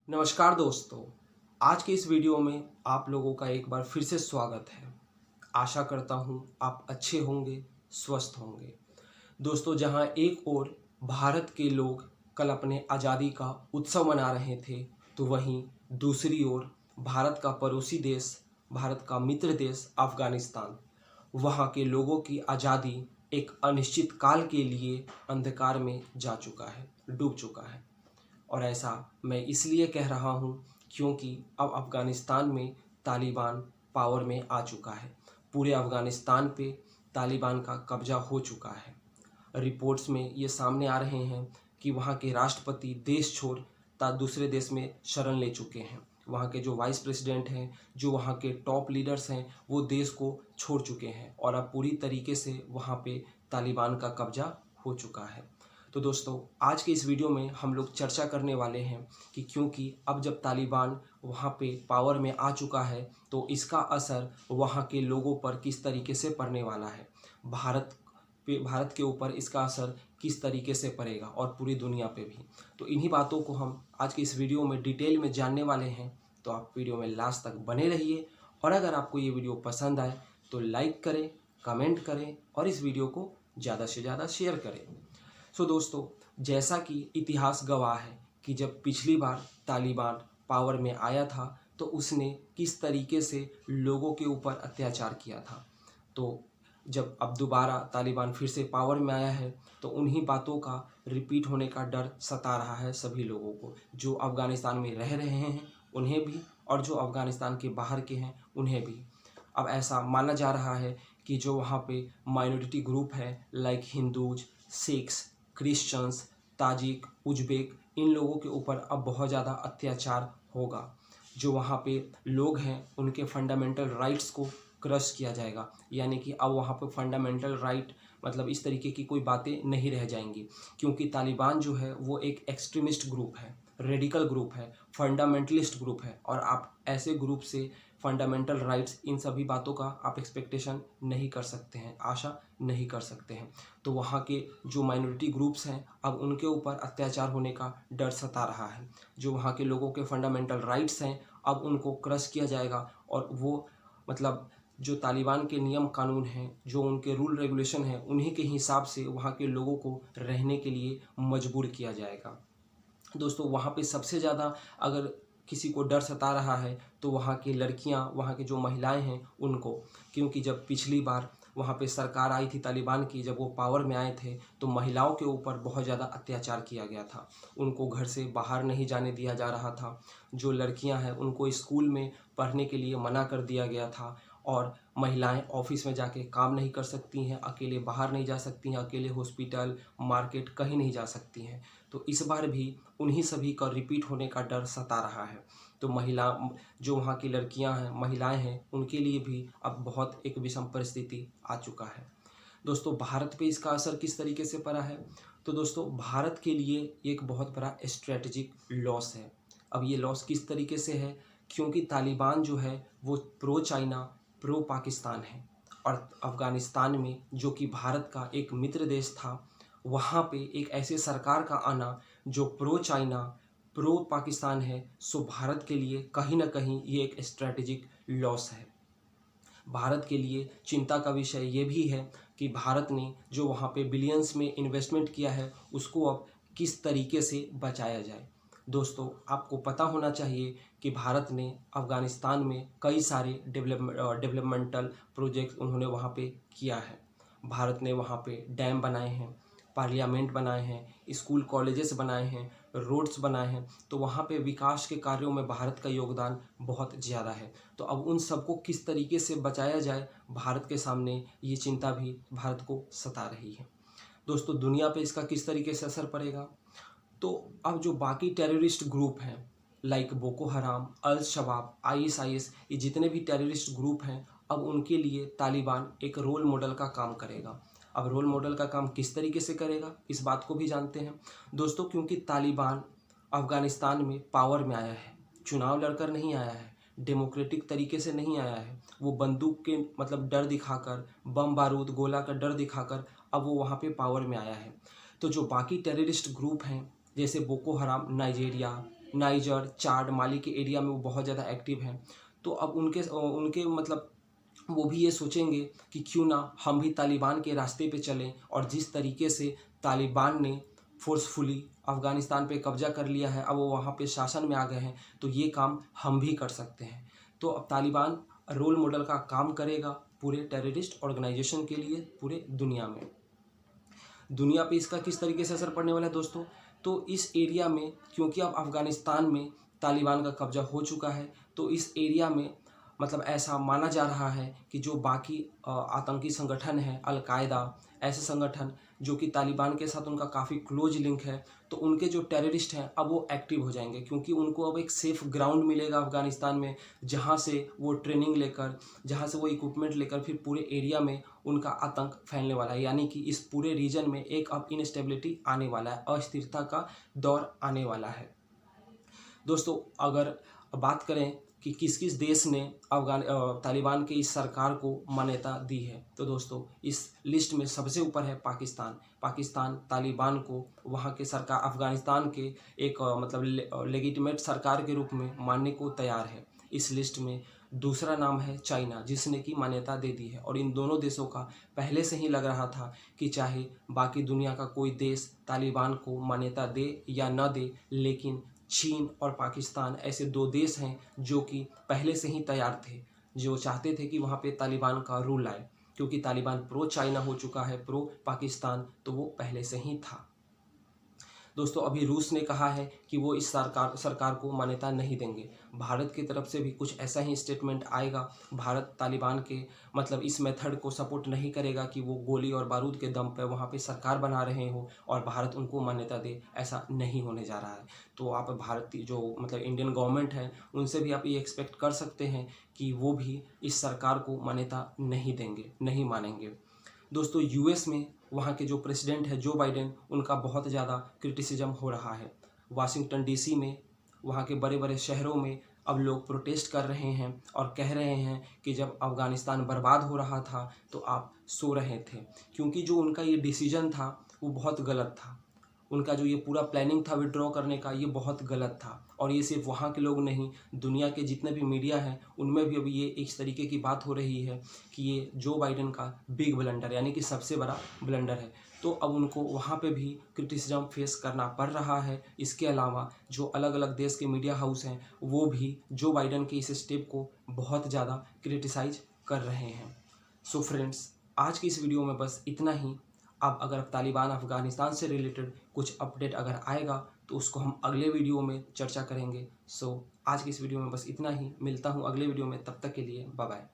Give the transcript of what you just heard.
नमस्कार दोस्तों। आज के इस वीडियो में आप लोगों का एक बार फिर से स्वागत है। आशा करता हूँ आप अच्छे होंगे, स्वस्थ होंगे। दोस्तों, जहाँ एक ओर भारत के लोग कल अपने आज़ादी का उत्सव मना रहे थे, तो वहीं दूसरी ओर भारत का पड़ोसी देश, भारत का मित्र देश अफ़गानिस्तान, वहाँ के लोगों की आज़ादी एक अनिश्चित काल के लिए अंधकार में जा चुका है, डूब चुका है। और ऐसा मैं इसलिए कह रहा हूँ क्योंकि अब अफ़गानिस्तान में तालिबान पावर में आ चुका है। पूरे अफ़गानिस्तान पे तालिबान का कब्ज़ा हो चुका है। रिपोर्ट्स में ये सामने आ रहे हैं कि वहाँ के राष्ट्रपति देश छोड़ दूसरे देश में शरण ले चुके हैं। वहाँ के जो वाइस प्रेसिडेंट हैं, जो वहाँ के टॉप लीडर्स हैं, वो देश को छोड़ चुके हैं और अब पूरी तरीके से वहाँ पे तालिबान का कब्ज़ा हो चुका है। तो दोस्तों, आज के इस वीडियो में हम लोग चर्चा करने वाले हैं कि क्योंकि अब जब तालिबान वहाँ पे पावर में आ चुका है तो इसका असर वहाँ के लोगों पर किस तरीके से पड़ने वाला है, भारत के ऊपर इसका असर किस तरीके से पड़ेगा और पूरी दुनिया पे भी। तो इन्हीं बातों को हम आज के इस वीडियो में डिटेल में जानने वाले हैं। तो आप वीडियो में लास्ट तक बने रहिए और अगर आपको ये वीडियो पसंद आए तो लाइक करें, कमेंट करें और इस वीडियो को ज़्यादा से ज़्यादा शेयर करें। दोस्तों, जैसा कि इतिहास गवाह है कि जब पिछली बार तालिबान पावर में आया था तो उसने किस तरीके से लोगों के ऊपर अत्याचार किया था। तो जब अब दोबारा तालिबान फिर से पावर में आया है तो उन्हीं बातों का रिपीट होने का डर सता रहा है सभी लोगों को, जो अफ़गानिस्तान में रह रहे हैं उन्हें भी और जो अफ़गानिस्तान के बाहर के हैं उन्हें भी। अब ऐसा माना जा रहा है कि जो वहाँ पे माइनॉरिटी ग्रुप है like Hindus, Sikhs, Christians, Tajik, Uzbek, इन लोगों के ऊपर अब बहुत ज़्यादा अत्याचार होगा। जो वहाँ पे लोग हैं उनके फंडामेंटल राइट्स को क्रश किया जाएगा, यानी कि अब वहाँ पे फंडामेंटल राइट मतलब इस तरीके की कोई बातें नहीं रह जाएंगी, क्योंकि तालिबान जो है वो एक एक्सट्रीमिस्ट ग्रुप है, रेडिकल ग्रुप है, फंडामेंटलिस्ट ग्रुप है और आप ऐसे ग्रुप से फंडामेंटल राइट्स इन सभी बातों का आप एक्सपेक्टेशन नहीं कर सकते हैं, आशा नहीं कर सकते हैं। तो वहाँ के जो माइनॉरिटी ग्रुप्स हैं अब उनके ऊपर अत्याचार होने का डर सता रहा है। जो वहाँ के लोगों के फंडामेंटल राइट्स हैं अब उनको क्रश किया जाएगा और वो मतलब जो तालिबान के नियम कानून हैं, जो उनके रूल रेगुलेशन हैं, उन्हीं के हिसाब से वहाँ के लोगों को रहने के लिए मजबूर किया जाएगा। दोस्तों, वहाँ पे सबसे ज़्यादा अगर किसी को डर सता रहा है तो वहाँ की लड़कियाँ, वहाँ की जो महिलाएं हैं उनको, क्योंकि जब पिछली बार वहाँ पे सरकार आई थी तालिबान की, जब वो पावर में आए थे तो महिलाओं के ऊपर बहुत ज़्यादा अत्याचार किया गया था। उनको घर से बाहर नहीं जाने दिया जा रहा था। जो लड़कियाँ हैं उनको स्कूल में पढ़ने के लिए मना कर दिया गया था और महिलाएं ऑफिस में जाके काम नहीं कर सकती हैं, अकेले बाहर नहीं जा सकती हैं, अकेले हॉस्पिटल, मार्केट कहीं नहीं जा सकती हैं। तो इस बार भी उन्हीं सभी का रिपीट होने का डर सता रहा है। तो जो वहाँ की लड़कियाँ हैं, महिलाएं हैं, उनके लिए भी अब बहुत एक विषम परिस्थिति आ चुका है। दोस्तों, भारत पे इसका असर किस तरीके से पड़ा है? तो दोस्तों, भारत के लिए एक बहुत बड़ा स्ट्रेटजिक लॉस है। अब ये लॉस किस तरीके से है? क्योंकि तालिबान जो है वो प्रो चाइना, प्रो पाकिस्तान है और अफ़गानिस्तान में जो कि भारत का एक मित्र देश था, वहाँ पे एक ऐसे सरकार का आना जो प्रो चाइना, प्रो पाकिस्तान है, सो भारत के लिए कहीं ना कहीं ये एक स्ट्रेटजिक लॉस है। भारत के लिए चिंता का विषय ये भी है कि भारत ने जो वहाँ पे बिलियंस में इन्वेस्टमेंट किया है उसको अब किस तरीके से बचाया जाए। दोस्तों, आपको पता होना चाहिए कि भारत ने अफ़गानिस्तान में कई सारे डेवलपमेंटल प्रोजेक्ट्स उन्होंने वहाँ पे किया है। भारत ने वहाँ पे डैम बनाए हैं, पार्लियामेंट बनाए हैं, स्कूल कॉलेजेस बनाए हैं, रोड्स बनाए हैं। तो वहाँ पे विकास के कार्यों में भारत का योगदान बहुत ज़्यादा है। तो अब उन सबको किस तरीके से बचाया जाए, भारत के सामने ये चिंता भी भारत को सता रही है। दोस्तों, दुनिया पे इसका किस तरीके से असर पड़ेगा? तो अब जो बाकी टेररिस्ट ग्रुप हैं लाइक बोको हराम, अल शबाब, ISIS, ये जितने भी टेररिस्ट ग्रुप हैं अब उनके लिए तालिबान एक रोल मॉडल का काम करेगा। अब रोल मॉडल का काम किस तरीके से करेगा, इस बात को भी जानते हैं दोस्तों। क्योंकि तालिबान अफ़गानिस्तान में पावर में आया है, चुनाव लड़कर नहीं आया है, डेमोक्रेटिक तरीके से नहीं आया है। वो बंदूक के मतलब डर दिखाकर, बम बारूद गोला का डर दिखाकर अब वो वहाँ पे पावर में आया है। तो जो बाकी टेररिस्ट ग्रुप हैं जैसे बोको हराम नाइजीरिया, नाइजर, चाड, माली के एरिया में वो बहुत ज़्यादा एक्टिव हैं। तो अब उनके उनके मतलब वो भी ये सोचेंगे कि क्यों ना हम भी तालिबान के रास्ते पे चलें, और जिस तरीके से तालिबान ने फोर्सफुली अफ़गानिस्तान पे कब्ज़ा कर लिया है, अब वो वहाँ पे शासन में आ गए हैं, तो ये काम हम भी कर सकते हैं। तो अब तालिबान रोल मॉडल का काम करेगा पूरे टेररिस्ट ऑर्गेनाइजेशन के लिए पूरे दुनिया में। दुनिया पे इसका किस तरीके से असर पड़ने वाला है दोस्तों? तो इस एरिया में, क्योंकि अब अफ़गानिस्तान में तालिबान का कब्ज़ा हो चुका है, तो इस एरिया में मतलब ऐसा माना जा रहा है कि जो बाकी आतंकी संगठन हैं, अल-कायदा, ऐसे संगठन जो कि तालिबान के साथ उनका काफ़ी क्लोज लिंक है, तो उनके जो टेररिस्ट हैं अब वो एक्टिव हो जाएंगे, क्योंकि उनको अब एक सेफ़ ग्राउंड मिलेगा अफ़गानिस्तान में, जहाँ से वो ट्रेनिंग लेकर, जहाँ से वो इक्विपमेंट लेकर फिर पूरे एरिया में उनका आतंक फैलने वाला है। यानी कि इस पूरे रीजन में एक अब इनस्टेबिलिटी आने वाला है, अस्थिरता का दौर आने वाला है। दोस्तों, अगर बात करें कि किस किस देश ने तालिबान के इस सरकार को मान्यता दी है, तो दोस्तों इस लिस्ट में सबसे ऊपर है पाकिस्तान। पाकिस्तान तालिबान को वहाँ के सरकार, अफ़गानिस्तान के एक मतलब लेगिटिमेट सरकार के रूप में मानने को तैयार है। इस लिस्ट में दूसरा नाम है चाइना, जिसने की मान्यता दे दी है। और इन दोनों देशों का पहले से ही लग रहा था कि चाहे बाकी दुनिया का कोई देश तालिबान को मान्यता दे या न दे, लेकिन चीन और पाकिस्तान ऐसे दो देश हैं जो कि पहले से ही तैयार थे, जो चाहते थे कि वहाँ पे तालिबान का रूल आए, क्योंकि तालिबान प्रो चाइना हो चुका है, प्रो पाकिस्तान तो वो पहले से ही था। दोस्तों, अभी रूस ने कहा है कि वो इस सरकार को मान्यता नहीं देंगे। भारत की तरफ से भी कुछ ऐसा ही स्टेटमेंट आएगा। भारत तालिबान के मतलब इस मेथड को सपोर्ट नहीं करेगा कि वो गोली और बारूद के दम पर वहाँ पे सरकार बना रहे हो और भारत उनको मान्यता दे, ऐसा नहीं होने जा रहा है। तो आप भारतीय जो मतलब इंडियन गवर्नमेंट है, उनसे भी आप ये एक्सपेक्ट कर सकते हैं कि वो भी इस सरकार को मान्यता नहीं देंगे, नहीं मानेंगे। दोस्तों, यूएस में वहाँ के जो प्रेसिडेंट है जो बाइडेन, उनका बहुत ज़्यादा क्रिटिसिज्म हो रहा है। वाशिंगटन डीसी में, वहाँ के बड़े बड़े शहरों में अब लोग प्रोटेस्ट कर रहे हैं और कह रहे हैं कि जब अफ़गानिस्तान बर्बाद हो रहा था तो आप सो रहे थे, क्योंकि जो उनका ये डिसीजन था वो बहुत गलत था। उनका जो ये पूरा प्लानिंग था विड्रॉ करने का, ये बहुत गलत था। और ये सिर्फ वहाँ के लोग नहीं, दुनिया के जितने भी मीडिया हैं उनमें भी अभी ये इस तरीके की बात हो रही है कि ये जो बाइडेन का बिग ब्लंडर, यानी कि सबसे बड़ा ब्लंडर है। तो अब उनको वहाँ पे भी क्रिटिसिज्म फेस करना पड़ रहा है। इसके अलावा जो अलग अलग देश के मीडिया हाउस हैं वो भी जो बाइडेन के इस स्टेप को बहुत ज़्यादा क्रिटिसाइज कर रहे हैं। सो फ्रेंड्स, आज की इस वीडियो में बस इतना ही। अब अगर तालिबान अफ़गानिस्तान से रिलेटेड कुछ अपडेट अगर आएगा तो उसको हम अगले वीडियो में चर्चा करेंगे। सो आज की इस वीडियो में बस इतना ही। मिलता हूँ अगले वीडियो में, तब तक के लिए बाय बाय।